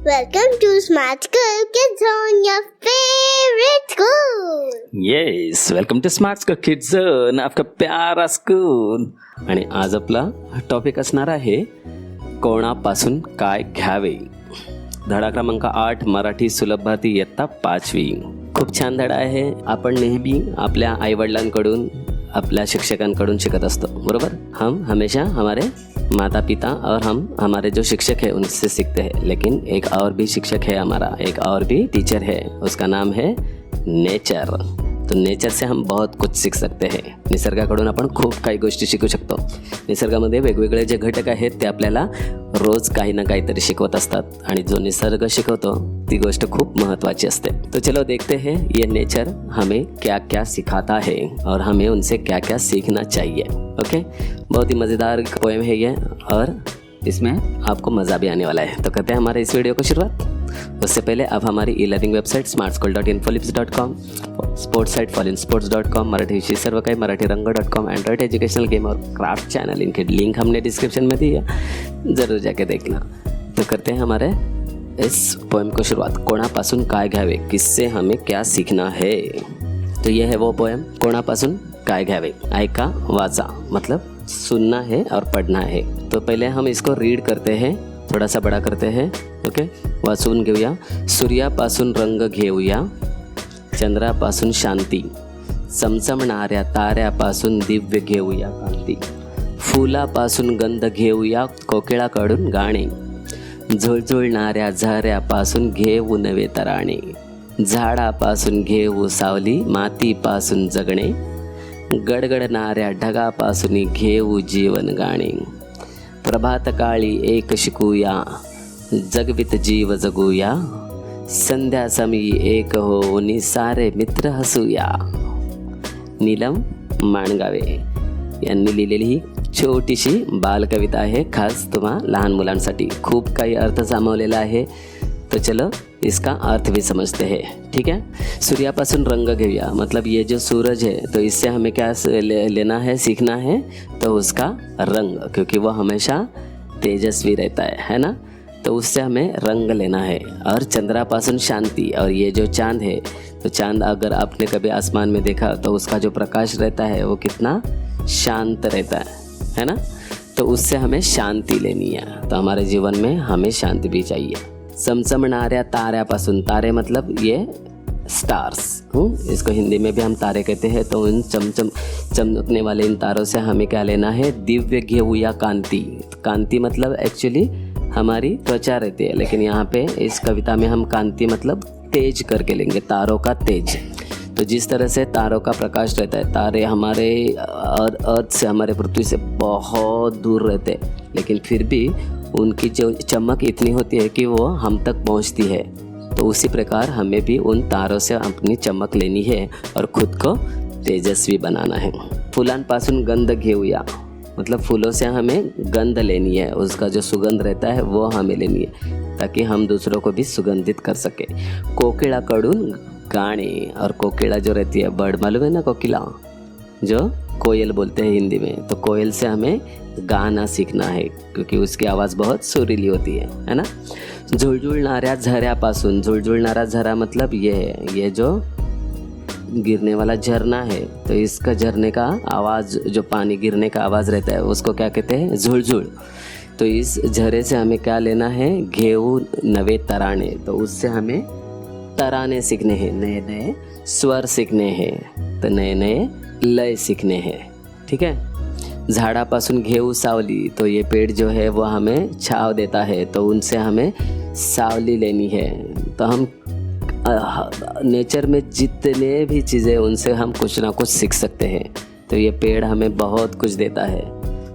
Welcome to Smart School Kids Zone, your favorite school. Yes, welcome to smart school kids zone, आपका प्यारा school. आणि आज आपला topic असणार आहे कोणापासून काय घ्यावे. धडा क्रमांक 8, मराठी सुलभ भारती इयत्ता 5वी. खूप छान धडा आहे. आपण नेहमी आपल्या आईवडिलांकडून, आपल्या शिक्षकांकडून शिकत असतो, बरोबर. हम हमेशा हमारे माता पिता और हम हमारे जो शिक्षक है उनसे सीखते हैं. लेकिन एक और भी शिक्षक है हमारा, एक और भी टीचर है, उसका नाम है नेचर. तो नेचर से हम बहुत कुछ सीख सकते हैं. निसर्गाकडून आपण खूप काही गोष्टी शिकू शकतो. निसर्गामध्ये वेगवेगळे जे घटक आहेत ते आपल्याला रोज काही ना काहीतरी शिकवत असतात. आणि जो निसर्ग शिकवतो ती गोष्ट खूप महत्त्वाची असते. तो चलो देखते हैं ये नेचर हमें क्या क्या सिखाता है और हमें उनसे क्या क्या सीखना चाहिए. ओके, बहुत ही मज़ेदार पोएम है ये और इसमें आपको मज़ा भी आने वाला है. तो करते हैं हमारे इस वीडियो को शुरुआत. उससे पहले आप हमारी e-learning website smartschool.infolips.com, sports site fallinsports.com, Marathi विषय सर्व काही, मराठीरंग.com, एंड्रॉइड एजुकेशनल गेम और क्राफ्ट चैनल, इनके लिंक हमने डिस्क्रिप्शन में दी है, ज़रूर जाके देखना. तो करते हैं हमारे इस पोएम को शुरुआत. कोणापासून काय घ्यावे, किससे हमें क्या सीखना है. तो ये है वो पोएम, कोणापासून काय घ्यावे. ऐका वाचा मतलब सुनना है और पढ़ना है. तो पहले हम इसको रीड करते हैं, थोड़ा सा बड़ा करते हैं. ओके, वाचून घेऊया. सूर्यापासून रंग घेऊया, चंद्रापासून शांती, चमचमणाऱ्या ताऱ्यापासून दिव्य घेऊया कांती, फुलापासून गंध घेऊया, कोकिळाकडून गाणे, झुळझुळणाऱ्या झऱ्यापासून घेऊ नवे तराणे, झाडापासून घेऊ सावली, मातीपासून जगणे, गडगडणाऱ्या ढगापासून घेऊ जीवन गाणे, प्रभातकाळी एक शिकूया, जगवित जीव जगूया, संध्या समी एक होऊनी सारे मित्र हसूया. नीलम माणगावे यांनी लिहिलेली ही छोटीशी बालकविता आहे, खास तुम्हा लहान मुलांसाठी. खूप काही अर्थ सामावलेला आहे. तो चलो इसका अर्थ भी समझते हैं. ठीक है, सूर्यापासून रंग घेऊया मतलब ये जो सूरज है, तो इससे हमें क्या लेना है, सीखना है, तो उसका रंग, क्योंकि वो हमेशा तेजस्वी रहता है ना, तो उससे हमें रंग लेना है. और चंद्रापासून शांति, और ये जो चाँद है, तो चाँद अगर आपने कभी आसमान में देखा तो उसका जो प्रकाश रहता है वो कितना शांत रहता है ना, तो उससे हमें शांति लेनी है. तो हमारे जीवन में हमें शांति भी चाहिए. चमचमणाऱ्या ताऱ्यापासून, तारे मतलब ये स्टार्स, इसको हिंदी में भी हम तारे कहते हैं. तो उन चमकने वाले इन तारों से हमें क्या लेना है, दिव्य घेऊया कांति. कांति मतलब एक्चुअली हमारी त्वचा रहती है, लेकिन यहाँ पे इस कविता में हम कांति मतलब तेज करके लेंगे, तारों का तेज. तो जिस तरह से तारों का प्रकाश रहता है, तारे हमारे अर्थ से, हमारे पृथ्वी से बहुत दूर रहते हैं, लेकिन फिर भी उनकी जो चमक इतनी होती है कि वो हम तक पहुंचती है. तो उसी प्रकार हमें भी उन तारों से अपनी चमक लेनी है और खुद को तेजस्वी बनाना है. फुलांपासून गंध घेऊया मतलब फूलों से हमें गंध लेनी है, उसका जो सुगंध रहता है वो हमें लेनी है, ताकि हम दूसरों को भी सुगंधित कर सके. कोकिलाकडून गाने, और कोकिला जो रहती है, बर्ड मालूम है ना, कोकिला जो कोयल बोलते हैं हिंदी में, तो कोयल से हमें गाना सीखना है, क्योंकि उसकी आवाज़ बहुत सुरीली होती है ना. झुळझुळणाऱ्या झऱ्यापासून, झुळझुळणारा झरा मतलब ये जो गिरने वाला झरना है, तो इसका झरने का आवाज़, जो पानी गिरने का आवाज़ रहता है, उसको क्या कहते हैं, झुळझुळ. तो इस झरे से हमें क्या लेना है, घेऊ नवे तराने. तो उससे हमें तराने सीखने हैं, नए नए स्वर सीखने हैं, तो नए नए लय सीखने हैं. ठीक है. झाड़ापासून घेऊ सावली, तो ये पेड़ जो है वो हमें छाँव देता है, तो उनसे हमें सावली लेनी है. तो हम नेचर में जितने भी चीज़ें, उनसे हम कुछ ना कुछ सीख सकते हैं. तो ये पेड़ हमें बहुत कुछ देता है,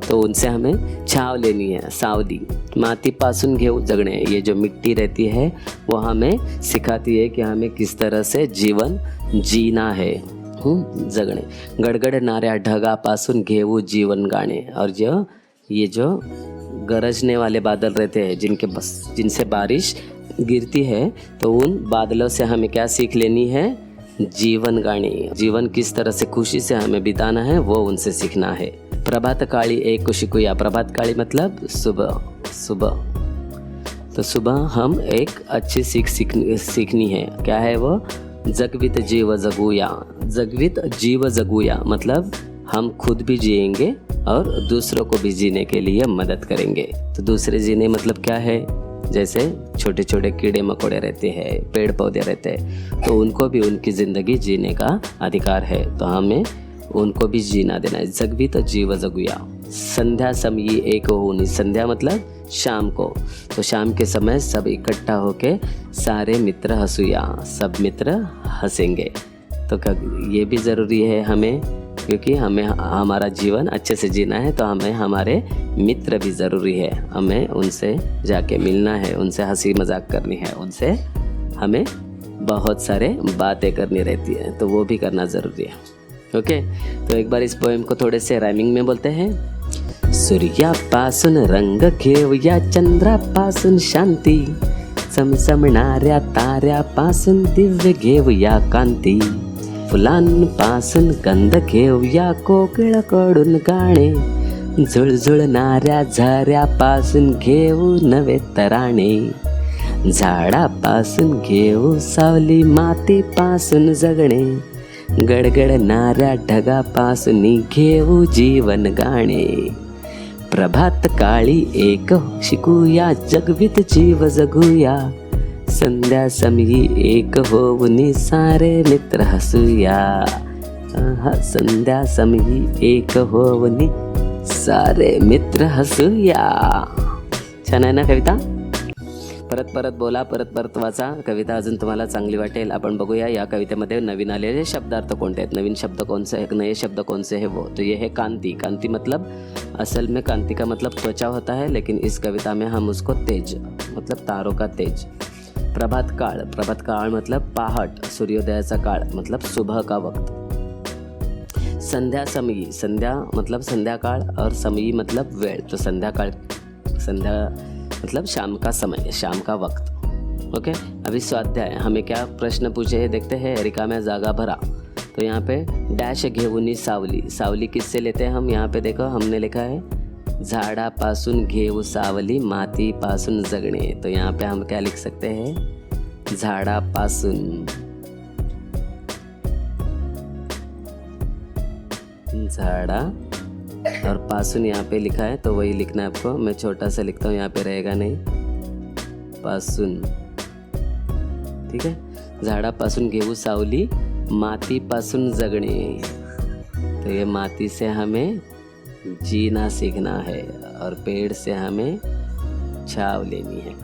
तो उनसे हमें छाँव लेनी है, सावली. मातीपासून घेऊ जगणे, ये जो मिट्टी रहती है वो हमें सिखाती है कि हमें किस तरह से जीवन जीना है, जगणे. गडगडणाऱ्या ढगापासून घेऊ जीवन गाणे, और ये जो गरजने वाले बादल रहते हैं, जिनसे बारिश गिरती है, तो उन बादलों से हमें क्या सीख लेनी है, जीवन गाने. जीवन किस तरह से खुशी से हमें बिताना है वो उनसे सीखना है. प्रभात काळी एक शिकूया. प्रभात काळी मतलब सुबह. तो तो सुबह हम एक अच्छी सीखनी है। क्या है वो? जगवित जीव जगूया। जगवित जीव जगूया मतलब हम खुद भी जिएंगे और दूसरों को भी जीने के लिए मदद करेंगे। तो दूसरे जीने मतलब क्या है? जैसे छोटे छोटे कीड़े मकोड़े रहते हैं, पेड़ पौधे रहते हैं, तो उनको भी उनकी ज़िंदगी जीने का अधिकार है, तो हमें उनको भी जीना देना है। जगवित जीव जगुया। संध्या समयी एक होनी। संध्या मतलब शाम को, तो शाम के समय सब इकट्ठा होके सारे मित्र हंसूया, सब मित्र हंसेंगे। तो ये भी ज़रूरी है हमें, क्योंकि हमें हमारा जीवन अच्छे से जीना है, तो हमें हमारे मित्र भी ज़रूरी है। हमें उनसे जाके मिलना है, उनसे हंसी मजाक करनी है, उनसे हमें बहुत सारे बातें करनी रहती है, तो वो भी करना ज़रूरी है। ओके, तो एक बार इस पोएम को थोड़े से राइमिंग में बोलते हैं। सूर्यापासून रंग घेऊया, चंद्रापासून शांती, समसमणाऱ्या ताऱ्यापासून दिव्य घेऊया कांती, फुलांपासून गंध घेऊया, कोकिळकडून गाणे, झुळझुळणाऱ्या झऱ्यापासून घेऊ नवे तराणे, झाडापासून घेऊ सावली, मातीपासून जगणे, गडगडणाऱ्या ढगापासून घेऊ जीवन गाणे, प्रभात काळी एक शिकूया, जगवित जीव जगूया, संध्या समयी एक होऊनी सारे मित्र हसूया। संध्या समयी एक होऊनी सारे मित्र हसूया। छान आहे ना कविता? परत परत बोला, परत परत वाचा, कविता अजून तुम्हाला चांगली वाटेल। आपण बघूया या कवितेमध्ये नवीन आलेले शब्दार्थ कोणते आहेत, नवीन शब्द कौन से है, नए शब्द कौन से है वो। तो ये है कांति। कांति मतलब असल में कांति का मतलब त्वचा होता है, लेकिन इस कविता में हम उसको तेज मतलब तारों का तेज। प्रभात काळ, प्रभात काळ मतलब पहाट, सूर्योदयाचा काळ मतलब सुबह का वक्त। संध्या समयी, संध्या मतलब संध्याकाळ और समयी मतलब वेळ, तो संध्याकाळ, संध्या मतलब शाम का समय, शाम का वक्त। ओके, अभी स्वाध्याय हमें क्या प्रश्न पूछे हैं देखते हैं। रिकाम्या जागा भरा, तो यहाँ पे डैश घेऊनी सावली। सावली किससे लेते हैं हम? यहाँ पे देखो हमने लिखा है झाडापासून घेऊ सावली, मातीपासून जगणे। तो यहाँ पे हम क्या लिख सकते हैं? झाडापासून, झाड़ा और पासून यहाँ पे लिखा है, तो वही लिखना है आपको। मैं छोटा सा लिखता हूँ, यहाँ पे रहेगा नहीं, पासून, ठीक है। झाडापासून घेऊ सावली, मातीपासून जगणे, तो ये माती से हमें जीना सीखना है और पेड़ से हमें छाव लेनी है।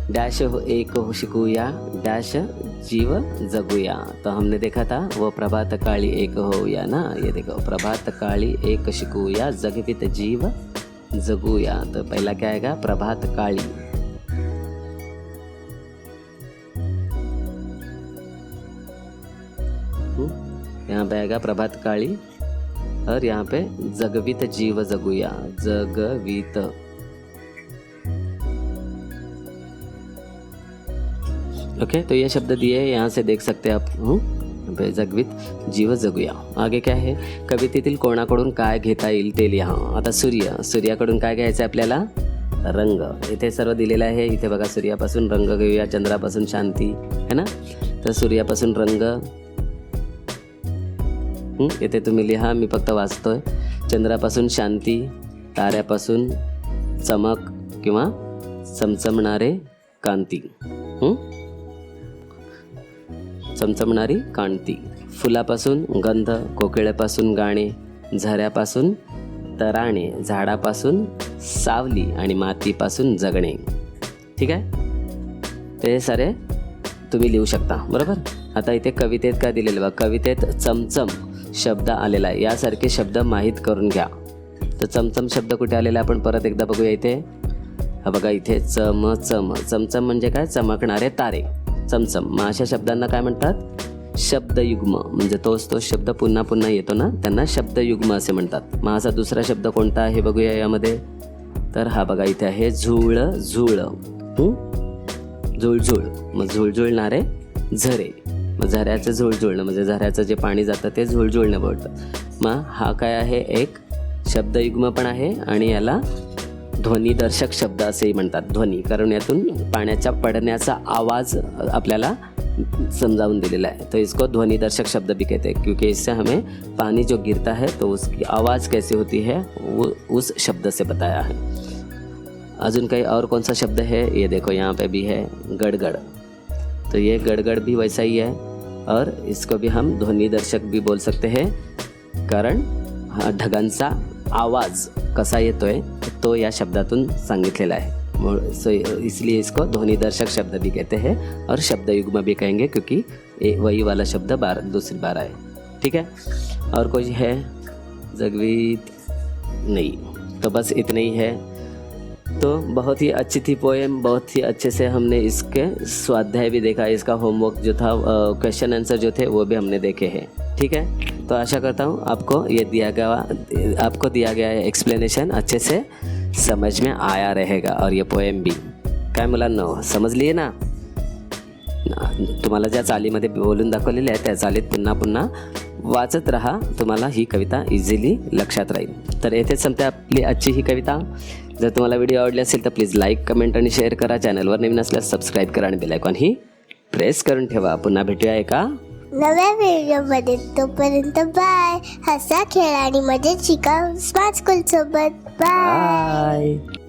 डैश एक हो शिकूया, डैश जीव जगूया, तो हमने देखा था वो प्रभात काली एक होया ना, ये देखो प्रभात काली एक शिकूया, जगवित जीव जगूया। तो पहला क्या आएगा? प्रभात काली। यहाँ पे आएगा प्रभात काली और यहाँ पे जगवित जीव जगूया, जगवित। ओके, तो ये शब्द दिए हैं, यहाँ से देख सकते हैं आप। जगवित जीव जगूया। आगे क्या आहे? कवितेतील कोणाकडून काय घेता येईल ते लिहा। आता सूर्य, सूर्याकडून काय घ्यायचं आहे आपल्याला? रंग। इथे सर्व दिलेलं आहे, इथे बघा सूर्यापासून रंग घेऊया, चंद्रापासून शांती, है ना। तर सूर्यापासून रंग, इथे तुम्ही लिहा, मी फक्त वाचतोय। चंद्रापासून शांती, ताऱ्यापासून चमक किंवा चमचमणारे कांती, चमचमणारी कांती। फुलापासून गंध, कोकिळेपासून गाणे, झऱ्यापासून तराणे, झाडापासून सावली आणि मातीपासून जगणे। ठीक आहे, ते सारे तुम्ही लिहू शकता, बरोबर। आता इथे कवितेत काय दिलेलं बघा, कवितेत चमचम शब्द आलेला आहे, यासारखे शब्द माहीत करून घ्या। तर चमचम शब्द कुठे आलेला आपण परत एकदा बघूया। इथे हा बघा, इथे चमचम, चमचम म्हणजे काय? चमकणारे तारे, चमचम। मग अशा शब्दांना काय म्हणतात? शब्दयुग्म, म्हणजे तोच शब्द पुन्हा पुन्हा येतो ना, त्यांना शब्दयुग्म असे म्हणतात। मग असा दुसरा शब्द कोणता आहे बघूया यामध्ये। तर हा बघा इथे आहे झुळ झुळ, झुळझुळ, मग झुळझुळणारे झरे, मग झऱ्याचं झुळझुळणं म्हणजे झऱ्याचं जे पाणी जातं ते झुळझुळणं बोलतं। मग हा काय आहे? एक शब्दयुग्म पण आहे आणि याला ध्वनिदर्शक शब्द असेही म्हणतात. ध्वनी, कारण यातून पाण्याच्या पडण्याचा आवाज आपल्याला समझाऊन दिलेला है. तो इसको ध्वनिदर्शक शब्द भी कहते हैं, क्योंकि इससे हमें पानी जो गिरता है तो उसकी आवाज़ कैसे होती है वो उस शब्द से बताया है. अजून काही और कौन सा शब्द है, ये देखो यहाँ पे भी है गड़गड़. तो ये गड़गड़ भी वैसा ही है, और इसको भी हम ध्वनिदर्शक भी बोल सकते हैं, कारण हा ढगांचा आवाज़ कसा येतोय तो या शब्दातून सांगितलेला आहे. सो इसलिए इसको ध्वनिदर्शक शब्द भी कहते हैं, और शब्द युग्म भी कहेंगे, क्योंकि वही वाला शब्द दूसरी बार आए. ठीक है, और कोई है जगवीत? नहीं. तो बस इतने ही है. तो बहुत ही अच्छी थी पोएम, बहुत ही अच्छे से हमने इसके स्वाध्याय भी देखा, इसका होमवर्क जो था, क्वेश्चन आंसर जो थे वो भी हमने देखे हैं. ठीक है, तो आशा करता हूँ आपको दिया गया एक्सप्लेनेशन अच्छे से समझ में आया रहेगा, और ये पोएम भी. काय मुलांनो, समजली आहे ना? तुम्हाला ज्या चालीमध्ये बोलून दाखवलेल्या आहे त्या चालीत पुन्हा पुन्हा वाचत राहा, तुम्हाला ही कविता इझिली लक्षात राहील. तर येथेच संपते आपली आजची ही कविता. जर तुम्हाला व्हिडिओ आवडली असेल तर प्लीज लाईक, कमेंट आणि शेअर करा. चॅनलवर नवीन असल्यास सबस्क्राईब करा आणि बेल आयकॉन ही प्रेस करून ठेवा. पुन्हा भेटूया एका नव्या व्हिडिओमध्ये. तोपर्यंत बाय. हसा, खेळा आणि मजेत शिका स्मार्ट स्कूल सोबत. बाय. बाय.